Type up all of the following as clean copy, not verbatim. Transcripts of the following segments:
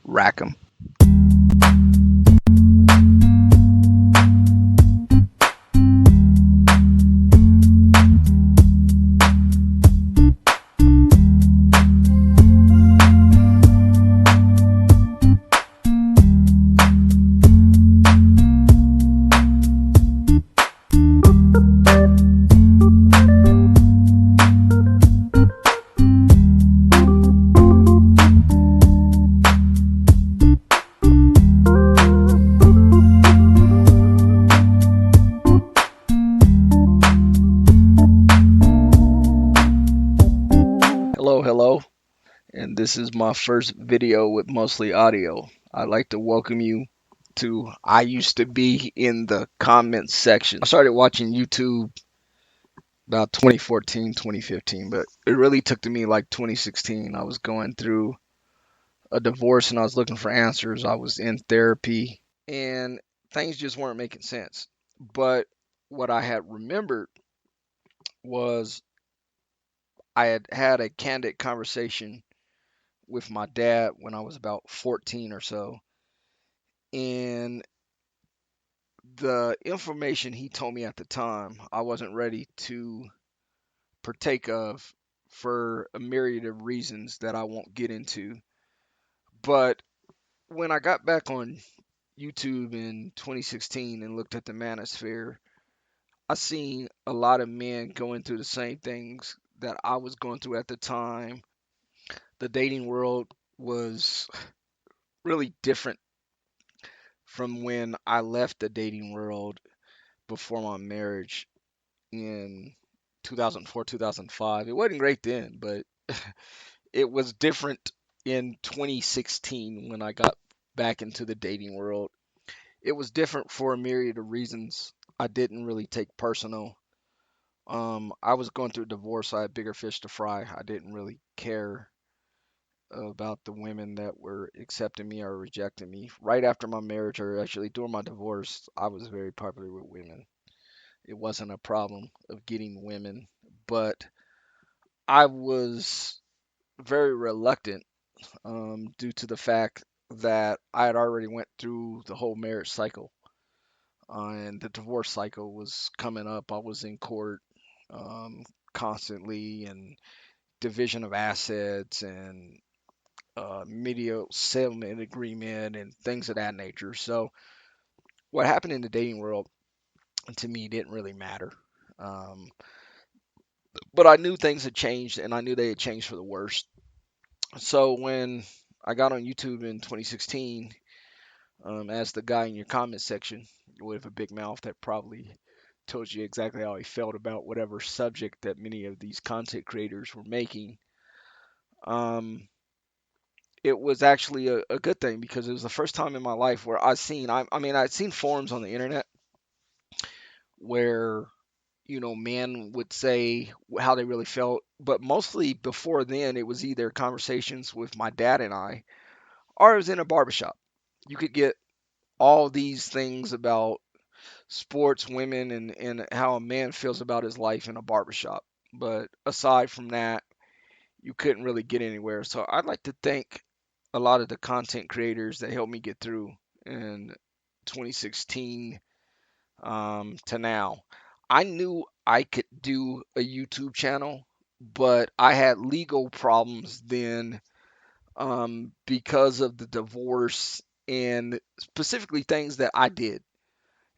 Rack 'em. Hello, and this is my first video with mostly audio. I'd like to welcome you to I used to be in the comments section. I started watching YouTube about 2014, 2015, but it really took to me like 2016. I was going through a divorce and I was looking for answers. I was in therapy and things just weren't making sense. But what I had remembered was I had had a candid conversation with my dad when I was about 14 or so. And the information he told me at the time, I wasn't ready to partake of for a myriad of reasons that I won't get into. But when I got back on YouTube in 2016 and looked at the Manosphere, I seen a lot of men going through the same things that I was going through at the time. The dating world was really different from when I left the dating world before my marriage in 2004, 2005. It wasn't great then, but it was different in 2016 when I got back into the dating world. It was different for a myriad of reasons I didn't really take personal. I was going through a divorce. I had bigger fish to fry. I didn't really care about the women that were accepting me or rejecting me. Right after my marriage, or actually during my divorce, I was very popular with women. It wasn't a problem of getting women, but I was very reluctant due to the fact that I had already went through the whole marriage cycle and the divorce cycle was coming up. I was in court constantly and division of assets and media settlement agreement and things of that nature. So what happened in the dating world to me didn't really matter. Um, but I knew things had changed and I knew they had changed for the worst. So when I got on YouTube in 2016, as the guy in your comment section with a big mouth that probably told you exactly how he felt about whatever subject that many of these content creators were making, um, it was actually a good thing because it was the first time in my life where I'd seen forums on the internet where men would say how they really felt, but mostly before then, it was either conversations with my dad and I, or it was in a barbershop. You could get all these things about sports, women, and how a man feels about his life in a barbershop. But aside from that, you couldn't really get anywhere. So I'd like to thank a lot of the content creators that helped me get through in 2016 to now. I knew I could do a YouTube channel, but I had legal problems then because of the divorce and specifically things that I did.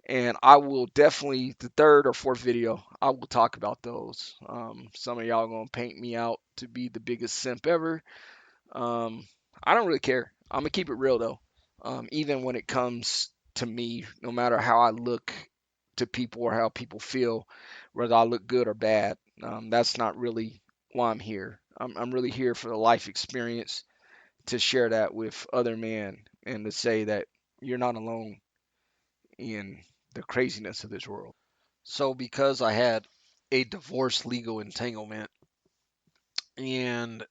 And I will definitely, the third or fourth video, I will talk about those. Some of y'all are gonna paint me out to be the biggest simp ever. Um, I don't really care. I'm gonna keep it real though. Even when it comes to me, no matter how I look to people or how people feel, whether I look good or bad, that's not really why I'm here. I'm really here for the life experience to share that with other men and to say that you're not alone in the craziness of this world. So, because I had a divorce legal entanglement and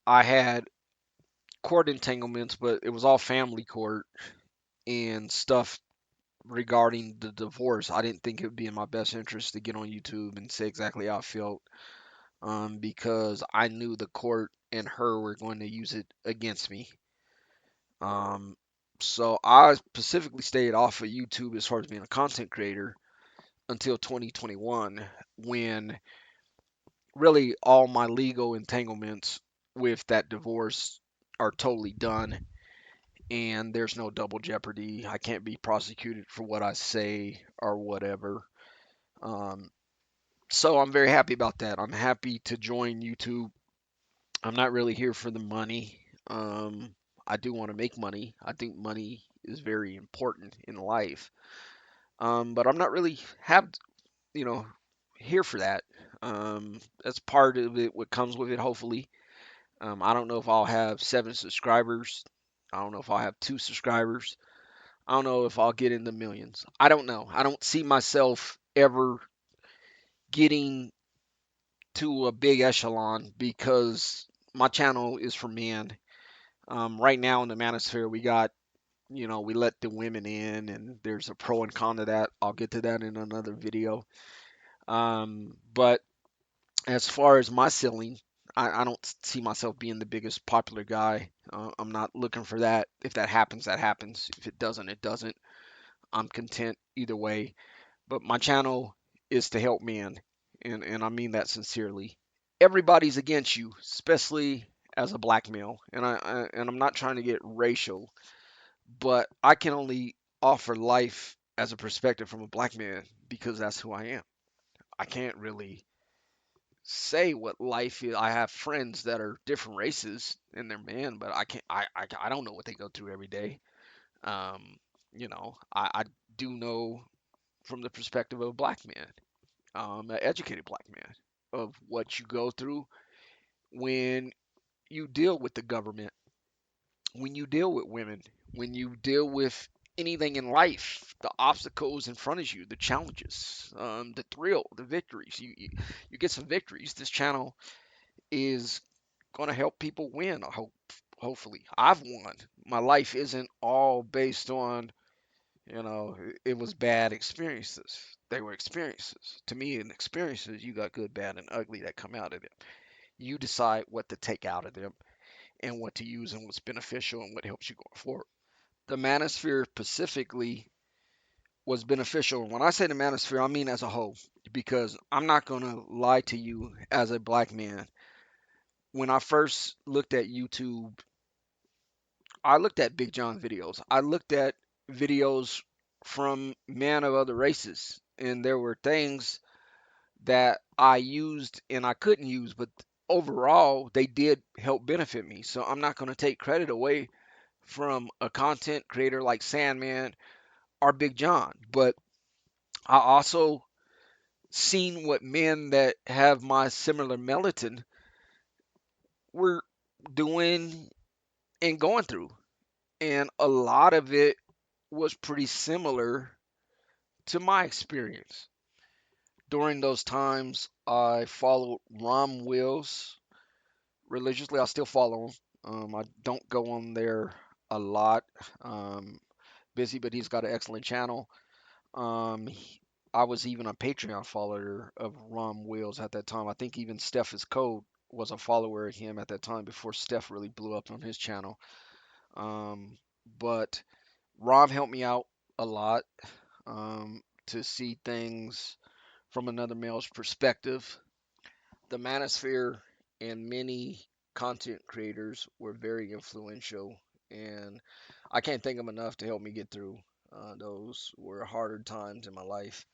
I had court entanglements, but it was all family court and stuff regarding the divorce, I didn't think it would be in my best interest to get on YouTube and say exactly how I felt because I knew the court and her were going to use it against me. Um, so I specifically stayed off of YouTube as far as being a content creator until 2021, when really all my legal entanglements with that divorce are totally done, and there's no double jeopardy. I can't be prosecuted for what I say or whatever. Um, so I'm very happy about that. I'm happy to join YouTube. I'm not really here for the money. I do want to make money. I think money is very important in life. But I'm not really you know, here for that. That's part of it. What comes with it, hopefully. I don't know if I'll have 7 subscribers. I don't know if I'll have 2 subscribers. I don't know if I'll get in the millions. I don't know. I don't see myself ever getting to a big echelon because my channel is for men. Right now in the Manosphere, we got, we let the women in, and there's a pro and con to that. I'll get to that in another video. But as far as my ceiling, I don't see myself being the biggest popular guy. I'm not looking for that. If that happens, that happens. If it doesn't, it doesn't. I'm content either way. But my channel is to help men, and I mean that sincerely. Everybody's against you, especially as a black male, and I'm not trying to get racial, but I can only offer life as a perspective from a black man because that's who I am. I can't really say what life is. I have friends that are different races and they're men, but I can't. I don't know what they go through every day. Um, I do know from the perspective of a black man, an educated black man, of what you go through when you deal with the government, when you deal with women, when you deal with anything in life, the obstacles in front of you, the challenges, the thrill, the victories. You get some victories. This channel is going to help people win. I hope, hopefully, I've won. My life isn't all based on, it was bad experiences. They were experiences. To me, in experiences, you got good, bad, and ugly that come out of them. You decide what to take out of them and what to use and what's beneficial and what helps you going forward. The Manosphere specifically was beneficial. When I say the Manosphere, I mean as a whole, because I'm not going to lie to you as a black man. When I first looked at YouTube, I looked at Big John videos. I looked at videos from men of other races, and there were things that I used and I couldn't use, but overall, they did help benefit me. So I'm not going to take credit away from a content creator like Sandman or Big John, but I also seen what men that have my similar melatonin were doing and going through. And a lot of it was pretty similar to my experience. During those times, I followed Rom Wills religiously. I still follow him. I don't go on there a lot. Um, Busy, but he's got an excellent channel. I was even a Patreon follower of Rom Wills at that time. I think even Steph is Code was a follower of him at that time before Steph really blew up on his channel. But Rom helped me out a lot, to see things from another male's perspective. The Manosphere and many content creators were very influential, and I can't thank them enough to help me get through. Those were harder times in my life.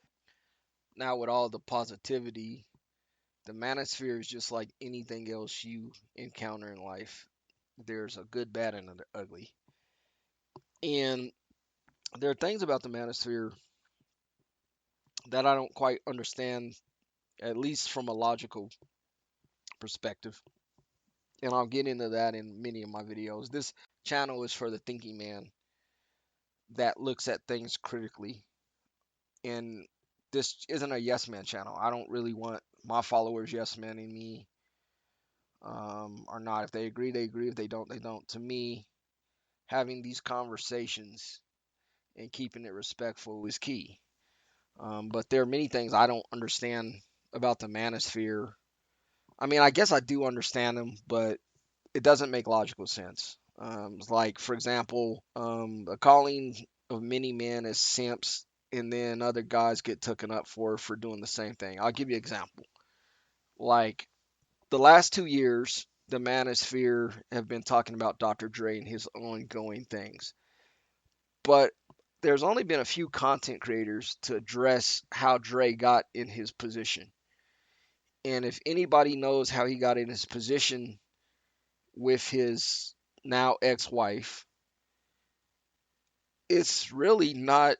Now, with all the positivity, the Manosphere is just like anything else you encounter in life. There's a good, bad, and an ugly. And there are things about the Manosphere that I don't quite understand, at least from a logical perspective. And I'll get into that in many of my videos. This channel is for the thinking man that looks at things critically. And this isn't a yes man channel. I don't really want my followers yes men in me, or not. If they agree, they agree. If they don't, they don't. To me, having these conversations and keeping it respectful is key. But there are many things I don't understand about the manosphere. I mean, I guess I do understand them, but it doesn't make logical sense. Like, for example, the calling of many men as simps, and then other guys get taken up for doing the same thing. I'll give you an example. Like the last 2 years, the Manosphere have been talking about Dr. Dre and his ongoing things, but there's only been a few content creators to address how Dre got in his position. And if anybody knows how he got in his position with his now ex-wife, it's really not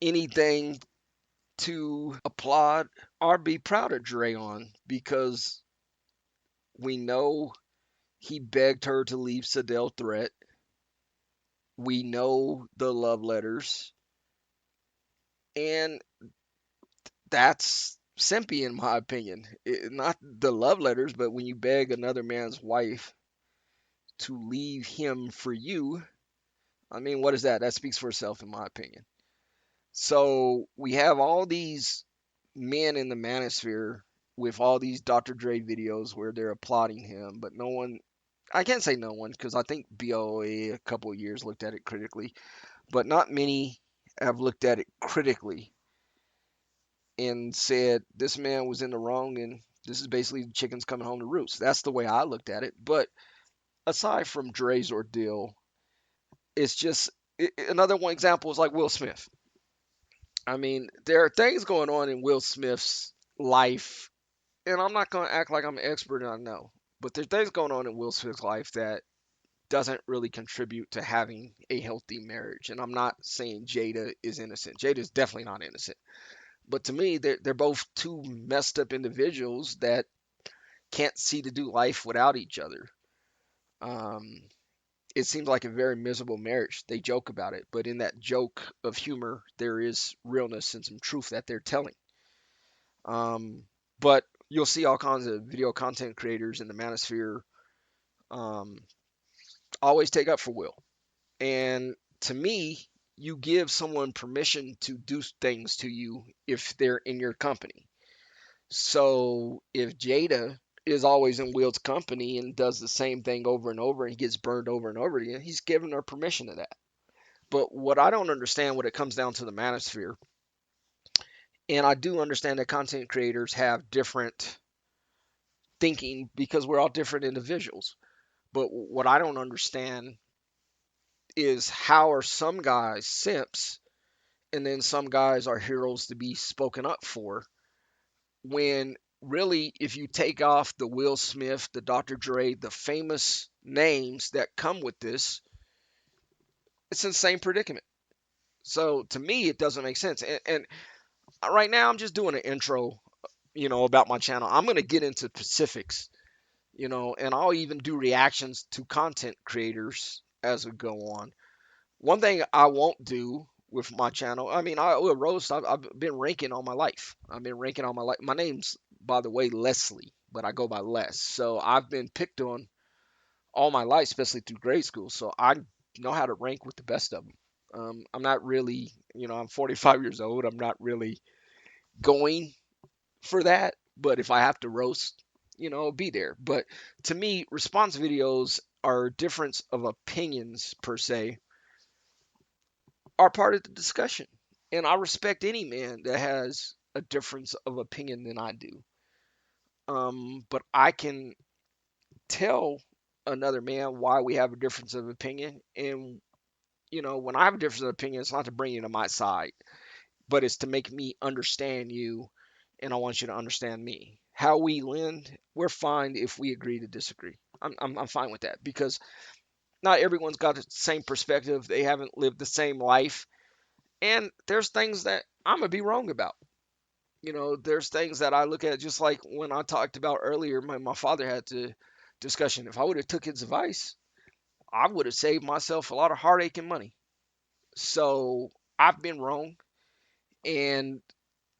anything to applaud or be proud of Dre on, because we know he begged her to leave Sadell Threat. We know the love letters, and that's simpy in my opinion. Not the love letters, but when you beg another man's wife to leave him for you, I mean, what is that? That speaks for itself, in my opinion. So we have all these men in the manosphere with all these Dr. Dre videos where they're applauding him, but no one, I can't say no one, because I think BOA a couple of years looked at it critically, but not many have looked at it critically and said this man was in the wrong and this is basically the chickens coming home to roost. That's the way I looked at it. But aside from Dre's ordeal, it's just another one example is like Will Smith. I mean, there are things going on in Will Smith's life, and I'm not going to act like I'm an expert and I know, but there's things going on in Will Smith's life that doesn't really contribute to having a healthy marriage. And I'm not saying Jada is innocent. Jada is definitely not innocent. But to me, they're both two messed up individuals that can't see to do life without each other. Um, it seems like a very miserable marriage. They joke about it, but in that joke of humor, there is realness and some truth that they're telling. Um, but you'll see all kinds of video content creators in the manosphere um, always take up for Will. And to me, you give someone permission to do things to you if they're in your company. So if Jada is always in Will's company and does the same thing over and over and he gets burned over and over again, he's giving her permission to that. But what I don't understand when it comes down to the manosphere, and I do understand that content creators have different thinking because we're all different individuals. But what I don't understand is how are some guys simps and then some guys are heroes to be spoken up for, when really, if you take off the Will Smith, the Dr. Dre, the famous names that come with this, it's in the same predicament. So to me, it doesn't make sense. And right now, I'm just doing an intro, about my channel. I'm going to get into specifics, and I'll even do reactions to content creators as we go on. One thing I won't do with my channel, I mean, I will roast. I've been ranking all my life. I've been ranking all my life. My name's, by the way, Leslie, but I go by Les. So I've been picked on all my life, especially through grade school. So I know how to rank with the best of them. I'm not really, I'm 45 years old. I'm not really going for that. But if I have to roast, I'll be there. But to me, response videos are a difference of opinions per se, are part of the discussion. And I respect any man that has a difference of opinion than I do. But I can tell another man why we have a difference of opinion. And, when I have a difference of opinion, it's not to bring you to my side, but it's to make me understand you. And I want you to understand me. How we lend, we're fine if we agree to disagree. I'm fine with that because not everyone's got the same perspective. They haven't lived the same life. And there's things that I'm going to be wrong about. There's things that I look at, just like when I talked about earlier, my father had to discussion. If I would have took his advice, I would have saved myself a lot of heartache and money. So I've been wrong, and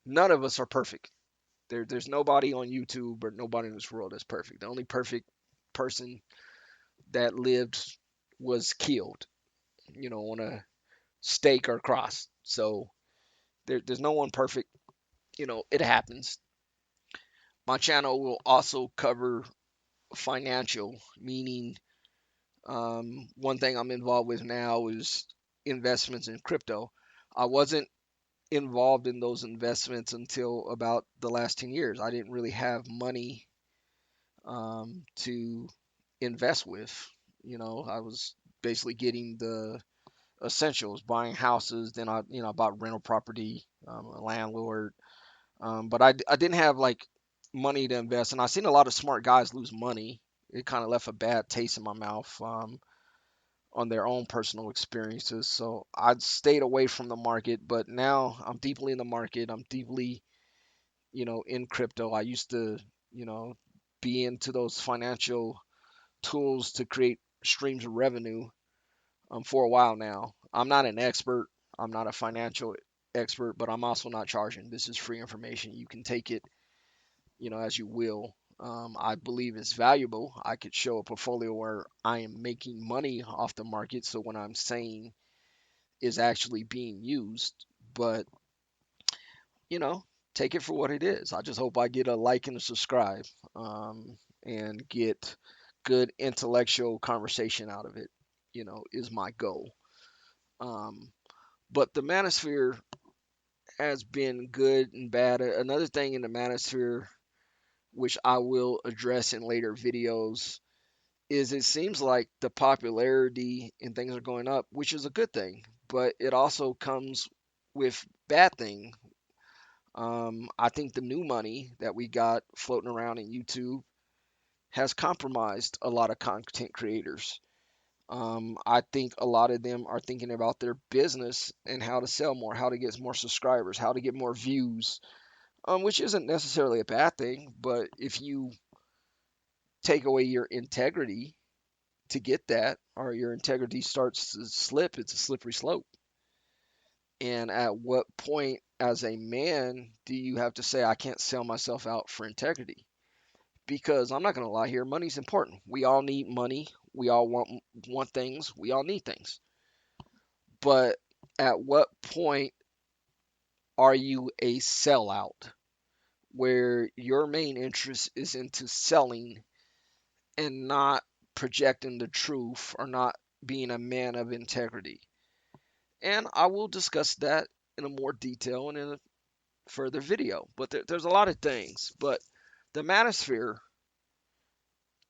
none of us are perfect. There's nobody on YouTube or nobody in this world that's perfect. The only perfect person that lived was killed, on a stake or cross. So there's no one perfect. It happens. My channel will also cover financial, meaning One thing I'm involved with now is investments in crypto. I wasn't involved in those investments until about the last 10 years. I didn't really have money to invest with. I was basically getting the essentials, buying houses. Then I bought rental property, a landlord. But I didn't have like money to invest, and I seen a lot of smart guys lose money. It kind of left a bad taste in my mouth on their own personal experiences. So I stayed away from the market, but now I'm deeply in the market. I'm deeply, in crypto. I used to, you know, be into those financial tools to create streams of revenue for a while now. I'm not an expert. I'm not a financial expert, but I'm also not charging. This is free information. You can take it, as you will. I believe it's valuable. I could show a portfolio where I am making money off the market. So when I'm saying is actually being used, but you know, take it for what it is. I just hope I get a like and a subscribe, and get good intellectual conversation out of it. Is my goal. Um, but the Manosphere has been good and bad. Another thing in the Manosphere, which I will address in later videos, is it seems like the popularity and things are going up, which is a good thing, but it also comes with bad thing. I think the new money that we got floating around in YouTube has compromised a lot of content creators. I think a lot of them are thinking about their business and how to sell more, how to get more subscribers, how to get more views, which isn't necessarily a bad thing. But if you take away your integrity to get that, or your integrity starts to slip, it's a slippery slope. And at what point, as a man, do you have to say, I can't sell myself out for integrity? Because I'm not going to lie here, money's important. We all need money. We all want things. We all need things. But at what point are you a sellout where your main interest is into selling and not projecting the truth or not being a man of integrity? And I will discuss that in a more detail and in a further video. But there's a lot of things. But the manosphere,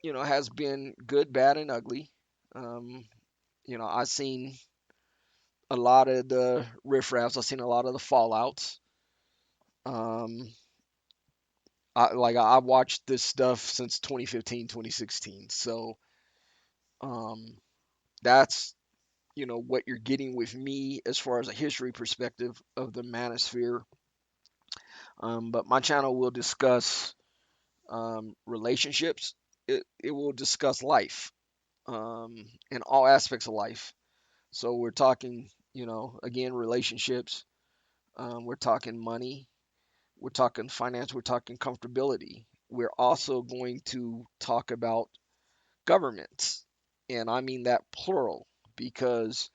has been good, bad, and ugly. Um, I've seen a lot of the riffraffs. I've seen a lot of the fallouts. Um, I watched this stuff since 2015, 2016. So um, that's what you're getting with me as far as a history perspective of the manosphere. But my channel will discuss relationships. It will discuss life, in all aspects of life. So we're talking, again, relationships. We're talking money. We're talking finance. We're talking comfortability. We're also going to talk about governments. And I mean that plural, because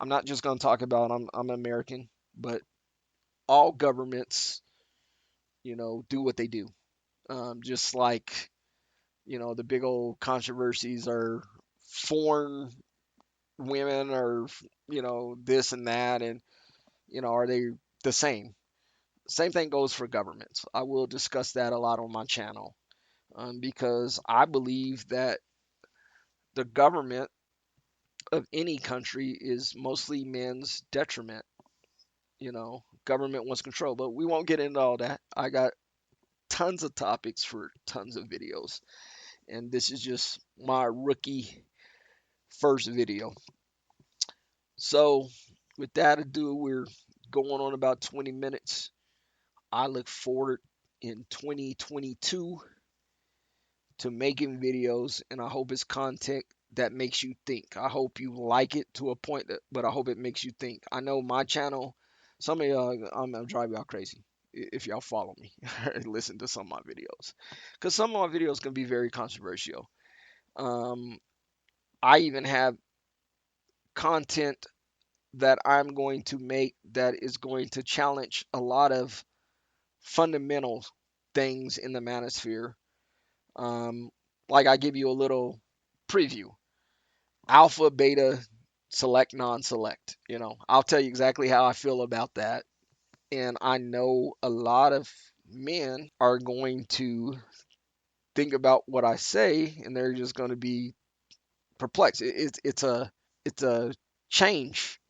I'm not just going to talk about I'm American, but all governments, do what they do. Just like, the big old controversies are foreign women or, this and that. And, are they the same? Same thing goes for governments. I will discuss that a lot on my channel, because I believe that the government of any country is mostly men's detriment. Government wants control, but we won't get into all that. I got tons of topics for tons of videos, and this is just my rookie first video. So, with that ado, we're going on about 20 minutes. I look forward in 2022 to making videos, and I hope it's content that makes you think. I hope you like it to a point but I hope it makes you think. I know my channel, some of y'all, I'm gonna drive y'all crazy if y'all follow me and listen to some of my videos, because some of my videos can be very controversial. Um, I even have content that I'm going to make that is going to challenge a lot of fundamental things in the manosphere. Um, like I give you a little preview. alpha, beta, select, non-select. I'll tell you exactly how I feel about that. And I know a lot of men are going to think about what I say, and they're just going to be perplexed. It's a change,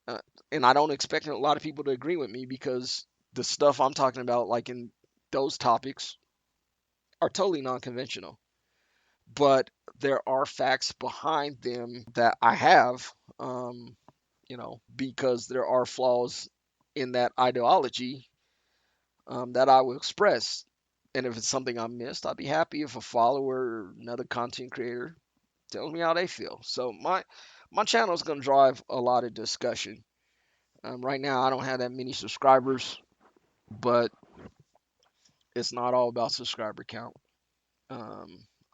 uh, and I don't expect a lot of people to agree with me because the stuff I'm talking about, like in those topics, are totally non-conventional. But there are facts behind them that I have, because there are flaws in that ideology, that I will express. And if it's something I missed, I'd be happy if a follower or another content creator tells me how they feel. So my channel is going to drive a lot of discussion. Right now, I don't have that many subscribers, but it's not all about subscriber count.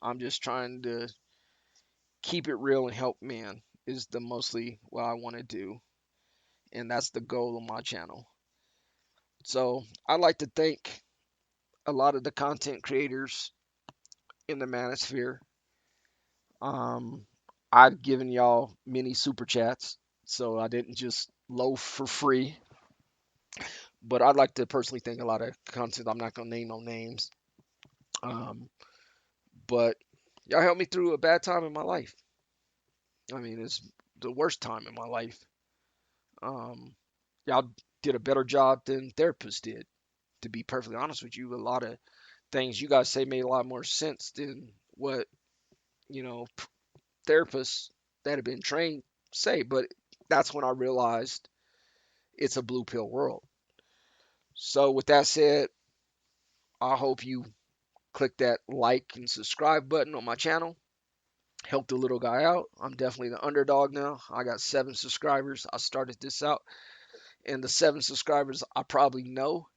I'm just trying to keep it real and help men is the mostly what I want to do, and that's the goal of my channel. So I'd like to thank a lot of the content creators in the Manosphere. Um, I've given y'all many super chats, so I didn't just loaf for free. But I'd like to personally thank a lot of content. I'm not gonna name no names. Um, but y'all helped me through a bad time in my life. I mean, it's the worst time in my life. Um, y'all did a better job than therapists did. To be perfectly honest with you, a lot of things you guys say made a lot more sense than what you know therapists that have been trained say. But that's when I realized it's a blue pill world. So with that said, I hope you click that like and subscribe button on my channel. Help the little guy out. I'm definitely the underdog now. I got 7 subscribers. I started this out, and the 7 subscribers I probably know.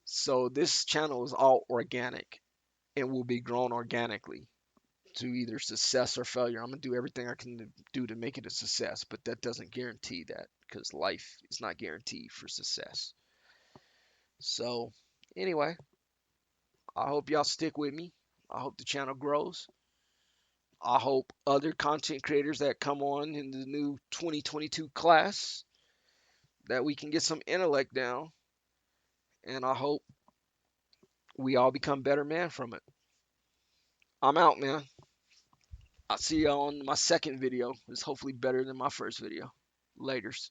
So this channel is all organic and will be grown organically to either success or failure. I'm gonna do everything I can do to make it a success, but that doesn't guarantee that because life is not guaranteed for success. So anyway, I hope y'all stick with me. I hope the channel grows. I hope other content creators that come on in the new 2022 class that we can get some intellect down, and I hope we all become better men from it. I'm out, man. I'll see you on my second video. It's hopefully better than my first video. Laters.